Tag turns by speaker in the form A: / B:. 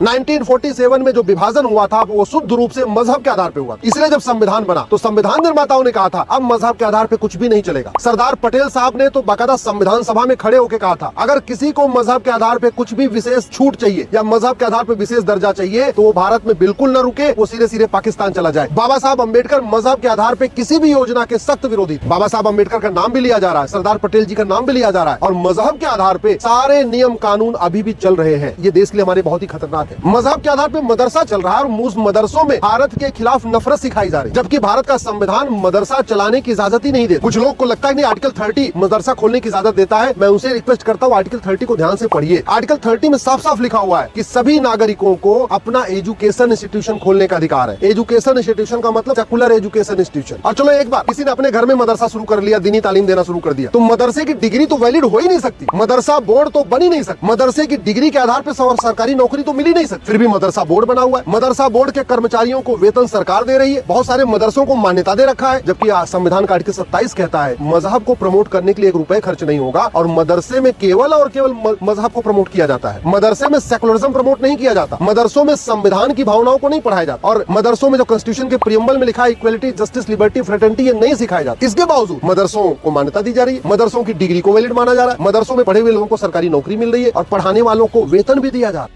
A: 1947 में जो विभाजन हुआ था वो शुद्ध रूप से मजहब के आधार पे हुआ। इसलिए जब संविधान बना तो संविधान निर्माताओं ने कहा था अब मजहब के आधार पे कुछ भी नहीं चलेगा। सरदार पटेल साहब ने तो बाकायदा संविधान सभा में खड़े होकर कहा था अगर किसी को मजहब के आधार पे कुछ भी विशेष छूट चाहिए या मजहब के आधार पे विशेष दर्जा चाहिए तो वो भारत में बिल्कुल न रुके, वो सीधे सीधे पाकिस्तान चला जाए। बाबा साहब अम्बेडकर मजहब के आधार पे किसी भी योजना के सख्त विरोधी थे। बाबा साहब अम्बेडकर का नाम भी लिया जा रहा है, सरदार पटेल जी का नाम भी लिया जा रहा है और मजहब के आधार पे सारे नियम कानून अभी भी चल रहे हैं। ये देश के लिए हमारे बहुत ही खतरनाक है। मजहब के आधार पे मदरसा चल रहा है और उस मदरसों में भारत के खिलाफ नफरत सिखाई जा रही है, जबकि भारत का संविधान मदरसा चलाने की इजाजत ही नहीं देता। कुछ लोग को लगता है नहीं आर्टिकल 30 मदरसा खोलने की इजाजत देता है। मैं उनसे रिक्वेस्ट करता हूँ आर्टिकल 30 को ध्यान से पढ़िए। आर्टिकल 30 में साफ साफ लिखा हुआ है कि सभी नागरिकों को अपना एजुकेशन इंस्टीट्यूशन खोलने का अधिकार है। एजुकेशन इंस्टीट्यूशन का मतलब सेकुलर एजुकेशन इंस्टीट्यूशन। और चलो एक बार किसी ने अपने घर में मदरसा शुरू कर लिया, दीनी तालीम देना शुरू कर दिया, तो मदरसे की डिग्री तो वैलिड हो ही नहीं सकती, मदरसा बोर्ड तो बन ही नहीं सकती। मदरसे की डिग्री के आधार पर सरकारी नौकरी तो मिल ही नहीं सकती, फिर भी मदरसा बोर्ड बना हुआ है। मदरसा बोर्ड के कर्मचारियों को वेतन सरकार दे रही है, बहुत सारे मदरसों को मान्यता दे रखा है, जबकि संविधान का आर्टिकल 27 कहता है मजहब को प्रमोट करने के लिए 1 रुपए खर्च नहीं होगा और मदरसे में केवल और केवल मजहब को प्रमोट किया जाता है। मदरसे में सेकुलरिज्म प्रमोट नहीं किया जाता, मदरसों में संविधान की भावनाओं को नहीं पढ़ाया जाता और मदरसों में जो कॉन्स्टिट्यूशन के प्रीएम्बल में लिखा है इक्वलिटी, जस्टिस, लिबर्टी, फ्रेटर्निटी, ये नहीं सिखाया जाता। इसके बावजूद मदरसों को मान्यता दी जा रही है, मदरसों की डिग्री को वैलिड माना जा रहा है, मदरसों में पढ़े हुए लोगों को सरकारी नौकरी मिल रही है और पढ़ाने वालों को वेतन भी दिया जा रहा है।